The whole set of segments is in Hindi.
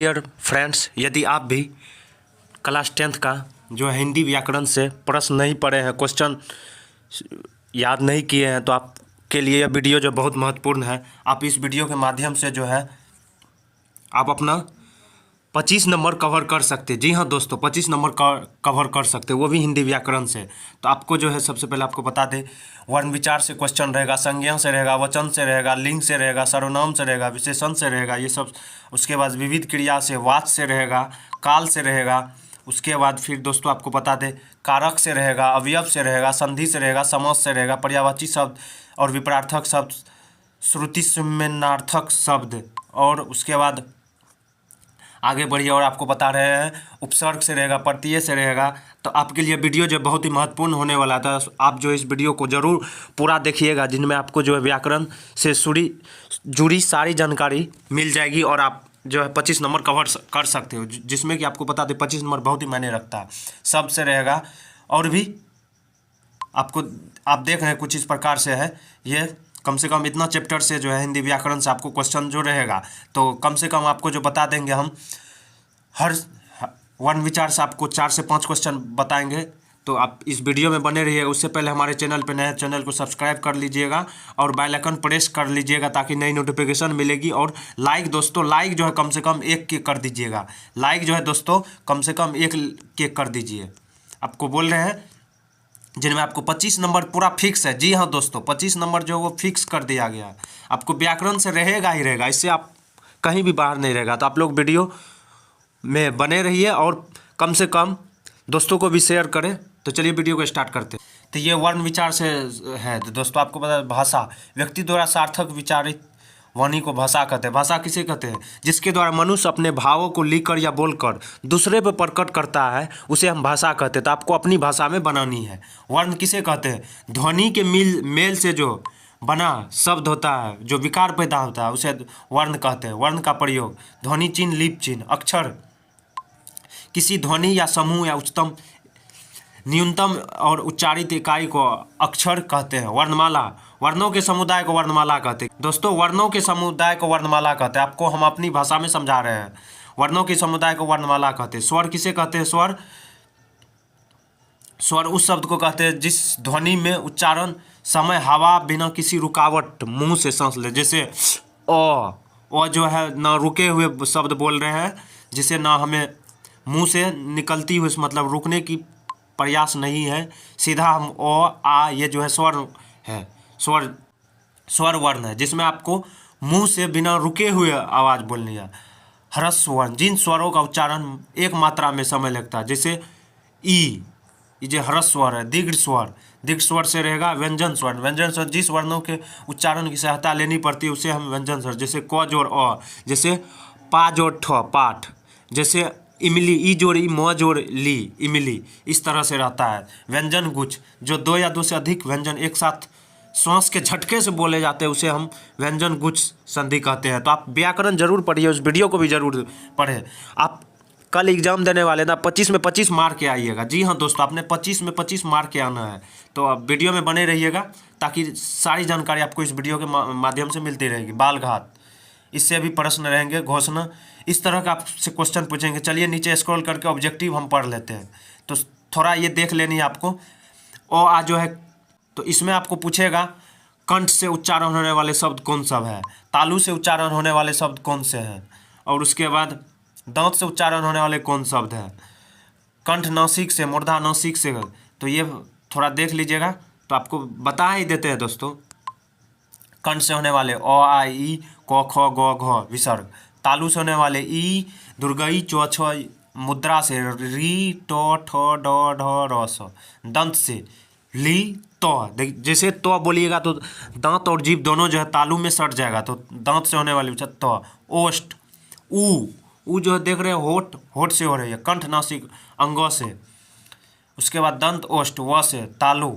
डियर फ्रेंड्स, यदि आप भी क्लास 10th का जो है हिंदी व्याकरण से प्रश्न नहीं पढ़े हैं, क्वेश्चन याद नहीं किए हैं, तो आपके लिए यह वीडियो जो बहुत महत्वपूर्ण है। आप इस वीडियो के माध्यम से जो है आप अपना 25 नंबर कवर कर सकते हैं। जी हाँ दोस्तों, 25 नंबर कवर कर सकते हैं, वो भी हिंदी व्याकरण से। तो आपको जो है सबसे पहले आपको बता दें, वर्ण विचार से क्वेश्चन रहेगा, संज्ञा से रहेगा, वचन से रहेगा, लिंग से रहेगा, सर्वनाम से रहेगा, विशेषण से रहेगा, ये सब। उसके बाद विविध क्रिया से, वाच्य से रहेगा, काल से रहेगा। उसके बाद फिर दोस्तों आपको बता दें, कारक से रहेगा, अवयव से रहेगा, संधि से रहेगा, समास से रहेगा, पर्यायवाची शब्द और विपरार्थक शब्द, श्रुति सम्मानार्थक शब्द। और उसके बाद आगे बढ़िए और आपको बता रहे हैं उपसर्ग से रहेगा, प्रत्यय से रहेगा। तो आपके लिए वीडियो जो बहुत ही महत्वपूर्ण होने वाला था, आप जो इस वीडियो को ज़रूर पूरा देखिएगा, जिनमें आपको जो है व्याकरण से जुड़ी सारी जानकारी मिल जाएगी और आप जो है 25 नंबर कवर कर सकते हो। जिसमें कि आपको बता दें 25 नंबर बहुत ही मायने रखता है। शब्द से रहेगा और भी आपको आप देख रहे हैं कुछ इस प्रकार से है। ये कम से कम इतना चैप्टर से जो है हिंदी व्याकरण से आपको क्वेश्चन जो रहेगा, तो कम से कम आपको जो बता देंगे हम, हर वर्ण विचार से आपको 4 से 5 क्वेश्चन बताएंगे। तो आप इस वीडियो में बने रहिए। उससे पहले हमारे चैनल पे नए चैनल को सब्सक्राइब कर लीजिएगा और बेल आइकन प्रेस कर लीजिएगा ताकि नई नोटिफिकेशन मिलेगी। और लाइक दोस्तों, लाइक जो है कम से कम 1 के कर दीजिएगा। लाइक जो है दोस्तों कम से कम 1 के कर दीजिए। आपको बोल रहे हैं जिनमें आपको 25 नंबर पूरा फिक्स है। जी हाँ दोस्तों, 25 नंबर जो है वो फिक्स कर दिया गया है। आपको व्याकरण से रहेगा ही रहेगा, इससे आप कहीं भी बाहर नहीं रहेगा। तो आप लोग वीडियो में बने रहिए और कम से कम दोस्तों को भी शेयर करें। तो चलिए वीडियो को स्टार्ट करते हैं। तो ये वर्ण विचार से है। तो दोस्तों आपको पता है, भाषा व्यक्ति द्वारा सार्थक विचारित वाणी को भाषा कहते हैं। भाषा किसे कहते हैं? जिसके द्वारा मनुष्य अपने भावों को लिखकर या बोलकर दूसरे पर प्रकट करता है, उसे हम भाषा कहते हैं। तो आपको अपनी भाषा में बनानी है। वर्ण किसे कहते हैं? ध्वनि के मेल से जो बना शब्द होता है, जो विकार पैदा होता है, उसे वर्ण कहते हैं। वर्ण का प्रयोग ध्वनि चिन्ह, लिप चिन्ह, अक्षर किसी ध्वनि या समूह या उच्चतम न्यूनतम और उच्चारित इकाई को अक्षर कहते हैं। वर्णमाला वर्णों के समुदाय को वर्णमाला कहते हैं। दोस्तों वर्णों के समुदाय को वर्णमाला कहते हैं। आपको हम अपनी भाषा में समझा रहे हैं। वर्णों के समुदाय को वर्णमाला कहते हैं। स्वर किसे कहते हैं? स्वर उस शब्द को कहते हैं जिस ध्वनि में उच्चारण समय हवा बिना किसी रुकावट मुंह से सांस ले। जैसे ओ जो है ना रुके हुए शब्द बोल रहे हैं, जिसे ना हमें मुंह से निकलती हुई मतलब रुकने की प्रयास नहीं है, सीधा हम ओ आ, ये जो है स्वर है, स्वर वर्ण है, जिसमें आपको मुंह से बिना रुके हुए आवाज़ बोलनी है। ह्रस्व वर्ण जिन स्वरों का उच्चारण एक मात्रा में समय लगता है, जैसे ई, ये जो ह्रस्व स्वर है। दीर्घ स्वर से रहेगा व्यंजन स्वर। व्यंजन स्वर जिस वर्णों के उच्चारण की सहायता लेनी पड़ती है उसे हम व्यंजन स्वर। जैसे क जोड़ अ, जैसे पा जोड़ ठ पाठ, जैसे इमली, ई जोड़ ई, म जोड़ ली, इमली, इस तरह से रहता है। व्यंजन गुच्छ जो 2 या 2 से अधिक व्यंजन एक साथ श्वास के झटके से बोले जाते हैं, उसे हम व्यंजन गुच्छ संधि कहते हैं। तो आप व्याकरण जरूर पढ़िए, उस वीडियो को भी जरूर पढ़ें। आप कल एग्जाम देने वाले ना, 25 में 25 मार के आइएगा। जी हाँ दोस्तों, आपने 25 में 25 मार के आना है। तो आप वीडियो में बने रहिएगा ताकि सारी जानकारी आपको इस वीडियो के माध्यम से मिलती रहेगी। बाल घात, इससे भी प्रश्न रहेंगे। घोषणा, इस तरह का आपसे क्वेश्चन पूछेंगे। चलिए नीचे स्क्रॉल करके ऑब्जेक्टिव हम पढ़ लेते हैं। तो थोड़ा ये देख लेनी है आपको। ओ आ जो है, तो इसमें आपको पूछेगा कंठ से उच्चारण होने वाले शब्द कौन सा है, तालु से उच्चारण होने वाले शब्द कौन से हैं, और उसके बाद दांत से उच्चारण होने वाले कौन शब्द हैं, कंठ नासिक से, मूर्धा नासिक से। तो ये थोड़ा देख लीजिएगा, तो आपको बता ही देते हैं दोस्तों। कंठ से होने वाले अ आ ई क ख ग घ विसर्ग। तालु से होने वाले ई दुर्गई चौ छ मुद्रा से री ट ठ ड ढ र स। दंत से ली तो, जैसे तो बोलिएगा तो दांत और जीभ दोनों जो है तालु में सट जाएगा, तो दांत से होने वाली तो। ओष्ठ ऊ जो है देख रहे हैं, होठ से हो रही है। कंठ नासिक अंगों से। उसके बाद दंत ओष्ठ व से, तालु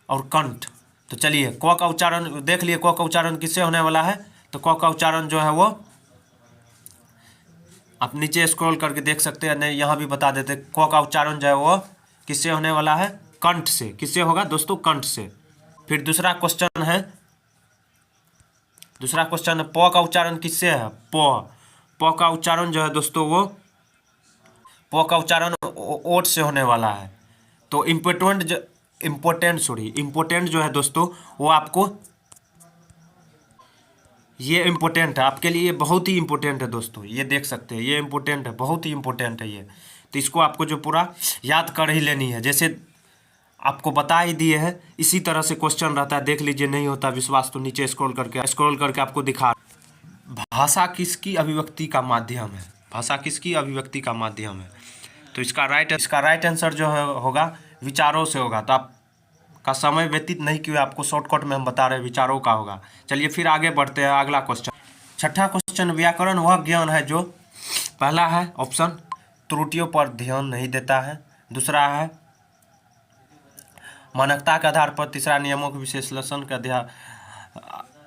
और कंठ। तो चलिए क का उच्चारण देख लिए। क का उच्चारण किससे होने वाला है? तो क का उच्चारण जो है वो आप नीचे स्क्रॉल करके देख सकते हैं। नहीं, यहाँ भी बता देते। क का उच्चारण जो है वो किससे होने वाला है? कंठ से। किससे होगा दोस्तों? कंठ से। फिर दूसरा क्वेश्चन है, प का उच्चारण किससे है? प प का उच्चारण जो है दोस्तों वो प का उच्चारण ओट से होने वाला है। तो इम्पोर्टेंट जो है दोस्तों वो आपको ये इम्पोर्टेंट है, आपके लिए बहुत ही इम्पोर्टेंट है दोस्तों। ये देख सकते हैं, ये इम्पोर्टेंट है, बहुत ही इम्पोर्टेंट है ये। तो इसको आपको जो पूरा याद कर ही लेनी है, जैसे आपको बता ही दिए हैं इसी तरह से क्वेश्चन रहता है। देख लीजिए, नहीं होता विश्वास तो नीचे स्क्रॉल करके आपको दिखा। भाषा किसकी अभिव्यक्ति का माध्यम है? भाषा किसकी अभिव्यक्ति का माध्यम है? तो इसका राइट आंसर जो है होगा विचारों से होगा। तो आपका समय व्यतीत नहीं किया, आपको शॉर्टकट में हम बता रहे हैं विचारों का होगा। चलिए फिर आगे बढ़ते हैं, अगला क्वेश्चन। छठा क्वेश्चन, व्याकरण वह ज्ञान है जो, पहला है ऑप्शन त्रुटियों पर ध्यान नहीं देता है, दूसरा है मानकता के आधार पर, तीसरा नियमों के विश्लेषण का ध्यान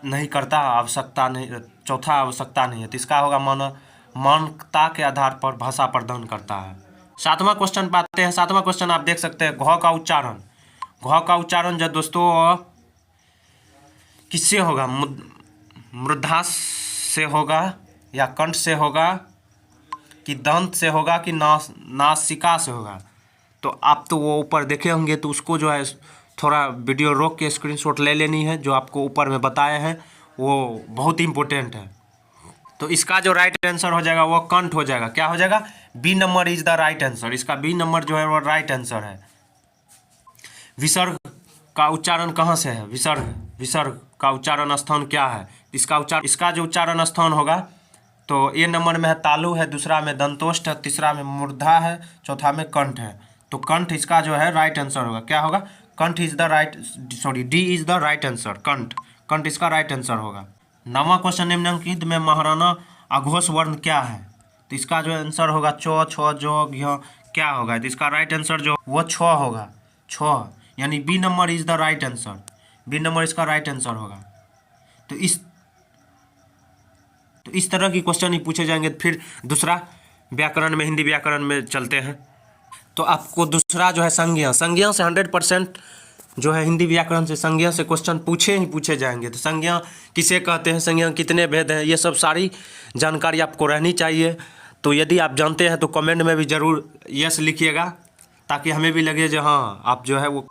नहीं करता, आवश्यकता नहीं, चौथा आवश्यकता नहीं है। तो इसका होगा मानकता के आधार पर भाषा प्रदान करता है। सातवां क्वेश्चन पाते हैं। सातवां क्वेश्चन आप देख सकते हैं, घ का उच्चारण। घ का उच्चारण जो दोस्तों किससे होगा? मूर्धा से होगा या कंठ से होगा कि दंत से होगा कि नासिका से होगा? तो आप तो वो ऊपर देखे होंगे, तो उसको जो है थोड़ा वीडियो रोक के स्क्रीनशॉट ले लेनी है। जो आपको ऊपर में बताए हैं वो बहुत इम्पोर्टेंट है। तो इसका जो राइट आंसर हो जाएगा वो कंठ हो जाएगा। क्या हो जाएगा? B number is the right answer. इसका बी नंबर जो है वो राइट आंसर है। विसर्ग का उच्चारण कहाँ से है? विसर्ग का उच्चारण स्थान क्या है? इसका जो उच्चारण स्थान होगा तो ए नंबर में है तालु है, दूसरा में दंतोष्ठ है, तीसरा में मूर्धा है, चौथा में कंठ है। तो कंठ इसका जो है राइट आंसर होगा। क्या होगा? कंठ is the right, sorry D is the right answer. कंठ इसका राइट आंसर होगा। नवा क्वेश्चन, निम्नलिखित में महाराणा अघोष वर्ण क्या है? तो इसका जो आंसर होगा चौ, छ, जो, घ क्या होगा? तो इसका राइट आंसर जो वो छ होगा। छ यानी B number is the right answer. B number इसका राइट आंसर होगा। तो इस तरह की क्वेश्चन ही पूछे जाएंगे। फिर दूसरा व्याकरण में, हिंदी व्याकरण में चलते हैं। तो आपको दूसरा जो है संज्ञा से 100% जो है हिंदी व्याकरण से संज्ञा से क्वेश्चन पूछे जाएंगे। तो संज्ञा किसे कहते हैं, संज्ञा कितने भेद हैं, ये सब सारी जानकारी आपको रहनी चाहिए। तो यदि आप जानते हैं तो कमेंट में भी ज़रूर यस लिखिएगा, ताकि हमें भी लगे जो हाँ आप जो है वो।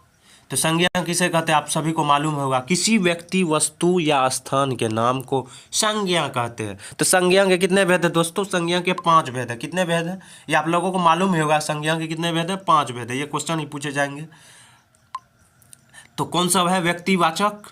तो संज्ञा किसे कहते हैं आप सभी को मालूम होगा। किसी व्यक्ति, वस्तु या स्थान के नाम को संज्ञा कहते हैं। तो संज्ञा के कितने भेद है दोस्तों? संज्ञा के 5 भेद है। कितने भेद है ये आप लोगों को मालूम ही होगा। संज्ञा के कितने भेद है? 5 भेद है। ये क्वेश्चन ही पूछे जाएंगे। तो कौन सा है? व्यक्तिवाचक।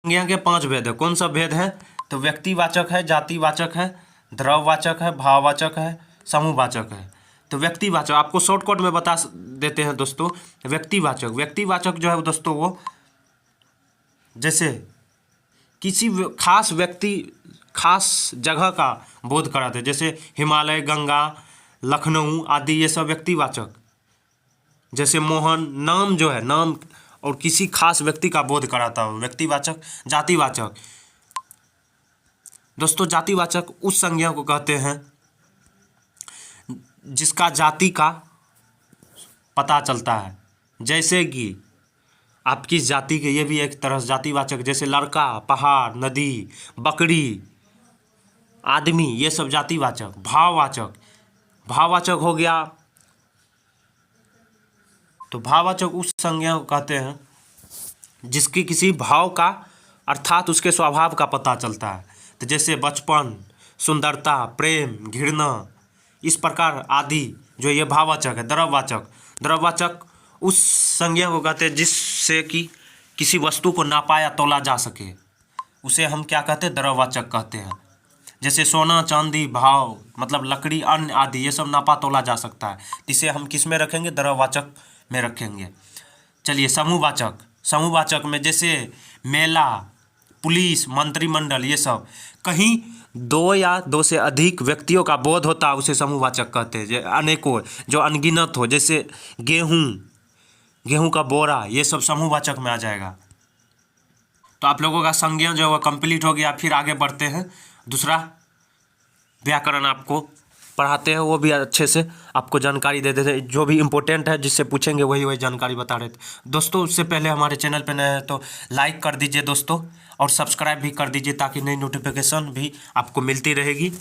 संज्ञा के 5 भेद है। कौन सा भेद है? तो व्यक्तिवाचक है, जातिवाचक है, द्रव्यवाचक है, भाववाचक है, समूहवाचक है। तो व्यक्तिवाचक आपको शॉर्टकट में बता देते हैं दोस्तों। व्यक्तिवाचक जो है दोस्तों वो जैसे किसी खास व्यक्ति, खास जगह का बोध कराते हैं, जैसे हिमालय, गंगा, लखनऊ आदि, ये सब व्यक्तिवाचक। जैसे मोहन, नाम जो है, नाम और किसी खास व्यक्ति का बोध कराता हो, व्यक्तिवाचक। जातिवाचक दोस्तों, जातिवाचक उस संज्ञा को कहते हैं जिसका जाति का पता चलता है। जैसे कि आप किस जाति के, ये भी एक तरह से जातिवाचक। जैसे लड़का, पहाड़, नदी, बकरी, आदमी, ये सब जातिवाचक। भाववाचक हो गया। तो भाववाचक उस संज्ञा को कहते हैं जिसकी किसी भाव का अर्थात उसके स्वभाव का पता चलता है। तो जैसे बचपन, सुंदरता, प्रेम, घृणा, इस प्रकार आदि जो ये भाववाचक है। द्रव्यवाचक उस संज्ञा को कहते हैं जिससे कि किसी वस्तु को नापा या तोला जा सके, उसे हम क्या कहते हैं? द्रव्यवाचक कहते हैं। जैसे सोना, चांदी, भाव मतलब लकड़ी, अन्न आदि, ये सब नापा तोला जा सकता है। इसे हम किस में रखेंगे? द्रव्यवाचक में रखेंगे। चलिए समूहवाचक में जैसे मेला, पुलिस, मंत्रिमंडल, ये सब कहीं 2 या 2 से अधिक व्यक्तियों का बोध होता है, उसे समूहवाचक कहते हैं। अनेकों, जो अनगिनत हो, जैसे गेहूं का बोरा, ये सब समूहवाचक में आ जाएगा। तो आप लोगों का संज्ञा जो है वो कंप्लीट हो गया। फिर आगे बढ़ते हैं। दूसरा व्याकरण आपको पढ़ाते हैं, वो भी अच्छे से आपको जानकारी दे देते हैं। जो भी इम्पोर्टेंट है जिससे पूछेंगे वही जानकारी बता रहे थे दोस्तों। उससे पहले हमारे चैनल पे नए हैं तो लाइक कर दीजिए दोस्तों, और सब्सक्राइब भी कर दीजिए ताकि नई नोटिफिकेशन भी आपको मिलती रहेगी।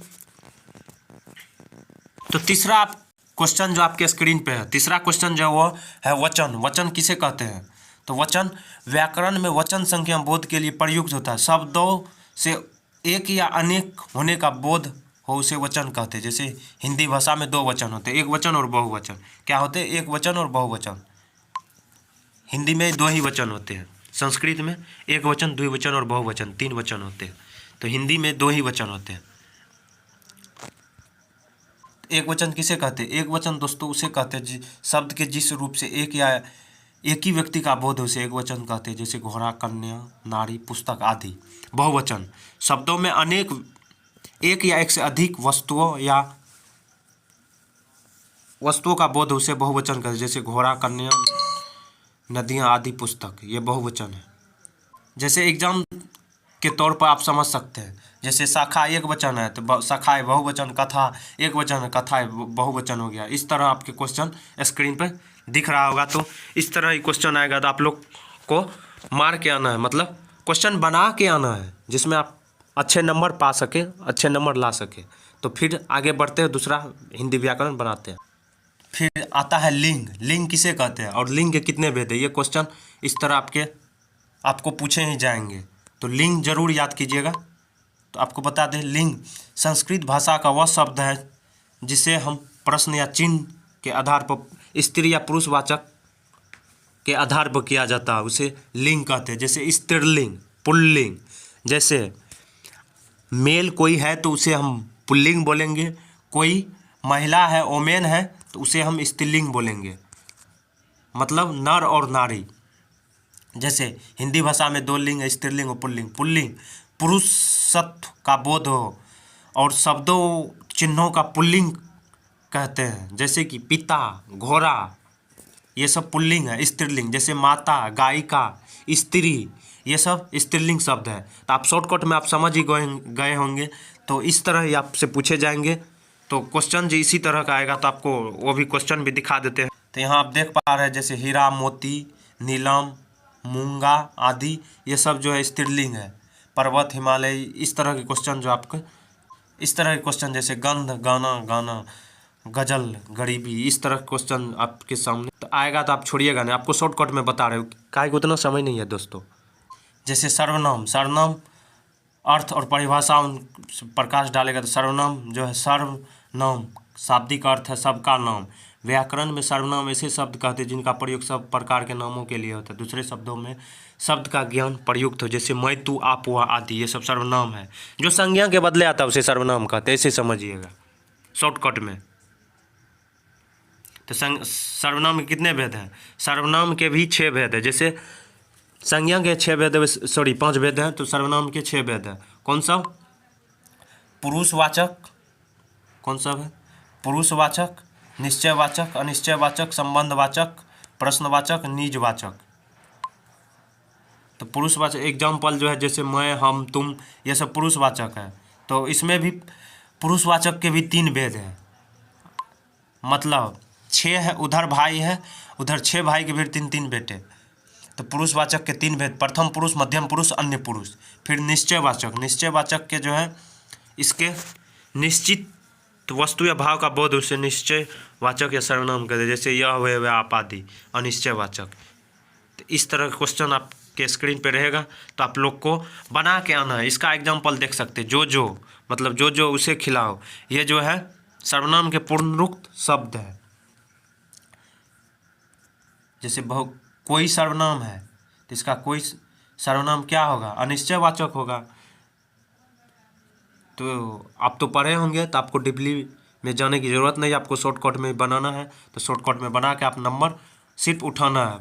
तो तीसरा आप क्वेश्चन जो आपके स्क्रीन पे है, तीसरा क्वेश्चन जो वो है वचन। वचन किसे कहते हैं? तो वचन व्याकरण में वचन संख्या बोध के लिए प्रयुक्त होता है। शब्दों से एक या अनेक होने का बोध हो उसे वचन कहते हैं। जैसे हिंदी भाषा में दो वचन होते हैं, एक वचन और बहुवचन। क्या होते हैं? एक वचन और बहुवचन। हिंदी में दो ही वचन होते हैं, संस्कृत में एक वचन, द्विवचन और बहुवचन, तीन वचन होते हैं। तो हिंदी में दो ही वचन होते हैं। एक वचन किसे कहते हैं? एक वचन दोस्तों उसे कहते हैं शब्द के जिस रूप से एक या एक ही व्यक्ति का बोध हो उसे एक वचन कहते हैं। जैसे घोड़ा, कन्या, नारी, पुस्तक आदि। बहुवचन शब्दों में अनेक, एक या एक से अधिक वस्तुओं का बोध उसे बहुवचन कहते हैं। जैसे घोड़ा, कन्या, नदियाँ आदि, पुस्तक, ये बहुवचन है। जैसे एग्जाम के तौर पर आप समझ सकते हैं, जैसे शाखा एक वचन है तो शाखाएँ बहुवचन, कथा एक वचन है, कथाएँ बहुवचन हो गया। इस तरह आपके क्वेश्चन स्क्रीन पर दिख रहा होगा। तो इस तरह ही क्वेश्चन आएगा तो आप लोग को मार के आना है, मतलब क्वेश्चन बना के आना है जिसमें आप अच्छे नंबर पा सके, अच्छे नंबर ला सके। तो फिर आगे बढ़ते हैं, दूसरा हिंदी व्याकरण बनाते हैं। फिर आता है लिंग। लिंग किसे कहते हैं और लिंग के कितने भेद है? ये क्वेश्चन इस तरह आपको पूछे ही जाएंगे। तो लिंग जरूर याद कीजिएगा। तो आपको बता दें, लिंग संस्कृत भाषा का वह शब्द है जिसे हम प्रश्न या चिन्ह के आधार पर स्त्री या पुरुषवाचक के आधार पर किया जाता है, उसे लिंग कहते हैं। जैसे स्त्रीलिंग, पुल्लिंग। जैसे मेल कोई है तो उसे हम पुल्लिंग बोलेंगे, कोई महिला है, ओमेन है, तो उसे हम स्त्रीलिंग बोलेंगे, मतलब नर और नारी। जैसे हिंदी भाषा में दो लिंग है, स्त्रीलिंग और पुल्लिंग। पुल्लिंग पुरुषत्व का बोध हो और शब्दों चिन्हों का पुल्लिंग कहते हैं। जैसे कि पिता, घोड़ा, ये सब पुल्लिंग है। स्त्रीलिंग जैसे माता, गायिका, स्त्री, ये सब स्त्रीलिंग शब्द है। तो आप शॉर्टकट में आप समझ ही गए होंगे। तो इस तरह ही आपसे पूछे जाएंगे। तो क्वेश्चन जो इसी तरह का आएगा तो आपको वो भी क्वेश्चन भी दिखा देते हैं। तो यहाँ आप देख पा रहे हैं, जैसे हीरा, मोती, नीलम, मूंगा आदि, ये सब जो है स्त्रीलिंग है। पर्वत, हिमालय, इस तरह के क्वेश्चन जो आपके इस तरह के क्वेश्चन, जैसे गंध, गाना, गाना, गजल, गरीबी, इस तरह के क्वेश्चन आपके सामने तो आएगा। तो आप छोड़िएगा नहीं, आपको शॉर्टकट में बता रहे हो, काहे को उतना समय नहीं है दोस्तों। जैसे सर्वनाम। सर्वनाम अर्थ और परिभाषा प्रकाश डालेगा तो सर्वनाम जो है, सर्वनाम शाब्दिक अर्थ है सबका नाम। व्याकरण में सर्वनाम ऐसे शब्द कहते हैं जिनका प्रयोग सब प्रकार के नामों के लिए होता है। दूसरे शब्दों में शब्द का ज्ञान प्रयुक्त हो, जैसे मैं, तू, आप, वह आदि, ये सब सर्वनाम है। जो संज्ञा के बदले आता है उसे सर्वनाम कहते हैं, ऐसे समझिएगा शॉर्टकट में। तो सर्वनाम के कितने भेद हैं? सर्वनाम के भी 6 भेद है। जैसे संज्ञा के 6 भेद है, सॉरी 5 भेद हैं, तो सर्वनाम के 6 भेद है। कौन सा? पुरुषवाचक, कौन सा है? पुरुषवाचक, निश्चयवाचक, अनिश्चयवाचक, संबंधवाचक, प्रश्नवाचक, निजवाचक। तो पुरुषवाचक एग्जाम्पल जो है, जैसे मैं, हम, तुम, ये सब पुरुषवाचक है। तो इसमें भी पुरुषवाचक के भी 3 भेद हैं, मतलब 6 है, उधर भाई है, उधर 6 भाई के फिर 3-3 बेटे। तो पुरुषवाचक के 3 भेद, प्रथम पुरुष, मध्यम पुरुष, अन्य पुरुष। फिर निश्चयवाचक। निश्चयवाचक के जो है, इसके निश्चित वस्तु या भाव का बोध उसे निश्चयवाचक या सर्वनाम कहते हैं। जैसे यह, वह, आप आदि, अनिश्चयवाचक। तो इस तरह का क्वेश्चन आपके स्क्रीन पे रहेगा, तो आप लोग को बना के आना है। इसका एग्जाम्पल देख सकते हैं, जो मतलब जो उसे खिलाओ, ये जो है सर्वनाम के पूर्णरूप शब्द है। जैसे कोई सर्वनाम है तो इसका कोई सर्वनाम क्या होगा? अनिश्चयवाचक होगा। तो आप तो पढ़े होंगे, तो आपको डीपली में जाने की ज़रूरत नहीं, आपको शॉर्टकट में बनाना है। तो शॉर्टकट में बना के आप नंबर सिर्फ उठाना है,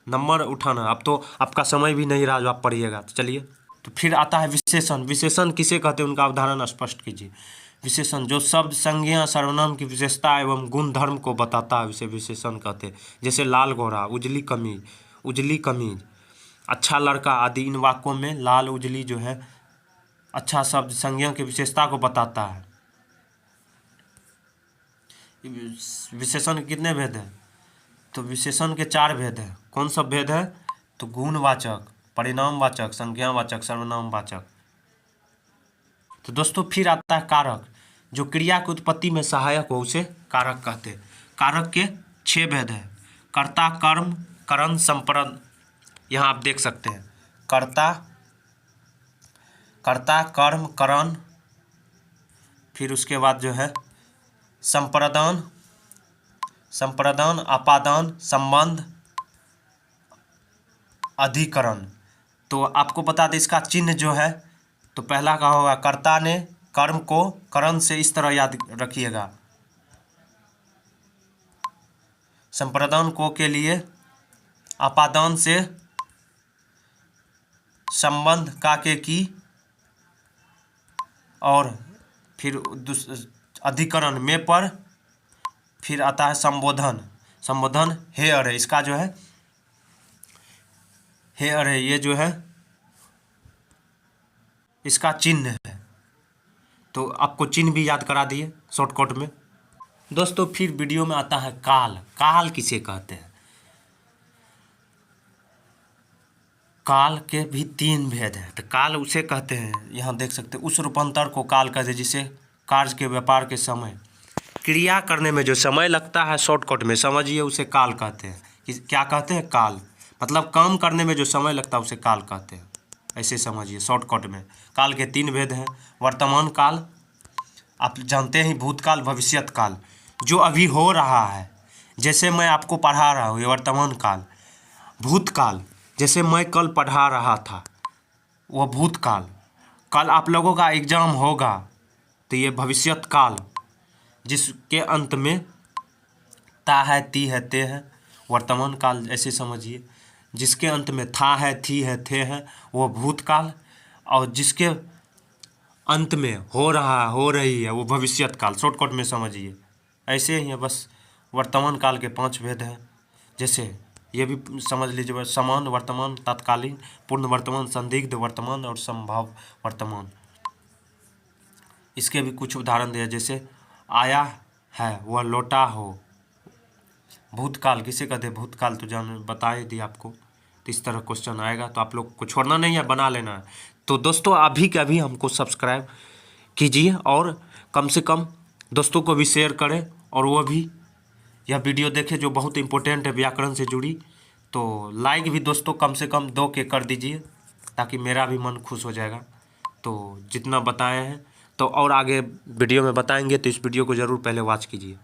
नंबर उठाना है। अब तो आपका समय भी नहीं रहा जो आप पढ़िएगा। तो चलिए, तो फिर आता है विशेषण। विशेषण किसे कहते हैं, उनका उदाहरण स्पष्ट कीजिए। विशेषण जो शब्द, संज्ञा, सर्वनाम की विशेषता एवं गुण धर्म को बताता है उसे विशेषण कहते हैं। जैसे लाल घोड़ा, उजली कमीज, अच्छा लड़का आदि। इन वाक्यों में लाल, उजली जो है अच्छा शब्द संज्ञा की विशेषता को बताता है। विशेषण के कितने भेद हैं? तो विशेषण के 4 भेद हैं। कौन सा भेद है? तो गुणवाचक, परिणामवाचक, संज्ञावाचक, सर्वनामवाचक। तो दोस्तों फिर आता है कारक। जो क्रिया की उत्पत्ति में सहायक हो उसे कारक कहते हैं। कारक के 6 भेद हैं। कर्ता, कर्म, करण, संपरण। यहाँ आप देख सकते हैं कर्ता, कर्म, करण, फिर उसके बाद जो है संप्रदान, अपादान, संबंध, अधिकरण। तो आपको बता दें इसका चिन्ह जो है, तो पहला का होगा कर्ता ने कर्म को करण से इस तरह याद रखिएगा। संप्रदान को के लिए अपादान से, संबंध का के की, और फिर अधिकरण में पर, फिर आता है संबोधन। संबोधन हे अरे, इसका जो है हे अरे ये जो है इसका चिन्ह है। तो आपको चिन्ह भी याद करा दिए शॉर्टकट में। दोस्तों फिर वीडियो में आता है काल। काल किसे कहते हैं? काल के भी 3 भेद हैं। तो काल उसे कहते हैं, यहाँ देख सकते हैं, उस रूपांतर को काल कहते हैं जिसे कार्य के व्यापार के समय, क्रिया करने में जो समय लगता है, शॉर्टकट में समझिए उसे काल कहते हैं। क्या कहते हैं? काल। मतलब काम करने में जो समय लगता है उसे काल कहते हैं, ऐसे समझिए शॉर्टकट में। काल के 3 भेद हैं। वर्तमान काल, आप जानते हैं, भूतकाल, भविष्यत काल। जो अभी हो रहा है, जैसे मैं आपको पढ़ा रहा हूँ, ये वर्तमान काल। भूतकाल, जैसे मैं कल पढ़ा रहा था, वो भूतकाल। कल आप लोगों का एग्जाम होगा, तो ये भविष्यत काल, जिसके अंत में ता है, ती है, ते है। वर्तमान काल ऐसे समझिए, जिसके अंत में था है, थी है, थे है, वो भूतकाल। और जिसके अंत में हो रहा, हो रही है, वो भविष्यत काल। शॉर्टकट में समझिए, ऐसे ही है। बस वर्तमान काल के 5 भेद हैं। जैसे ये भी समझ लीजिए, समान वर्तमान, तत्कालीन, पूर्ण वर्तमान, संदिग्ध वर्तमान और संभव वर्तमान। इसके भी कुछ उदाहरण दिए, जैसे आया है, वह लौटा हो। भूतकाल किसे कहते हैं? भूतकाल तो बता ही दिया आपको। तो इस तरह क्वेश्चन आएगा, तो आप लोग को छोड़ना नहीं है, बना लेना है। तो दोस्तों अभी के अभी हमको सब्सक्राइब कीजिए और कम से कम दोस्तों को भी शेयर करें, और वो भी यह वीडियो देखें जो बहुत इंपॉर्टेंट है व्याकरण से जुड़ी। तो लाइक भी दोस्तों कम से कम 2 के कर दीजिए, ताकि मेरा भी मन खुश हो जाएगा। तो जितना बताए हैं तो और आगे वीडियो में बताएंगे, तो इस वीडियो को ज़रूर पहले वॉच कीजिए।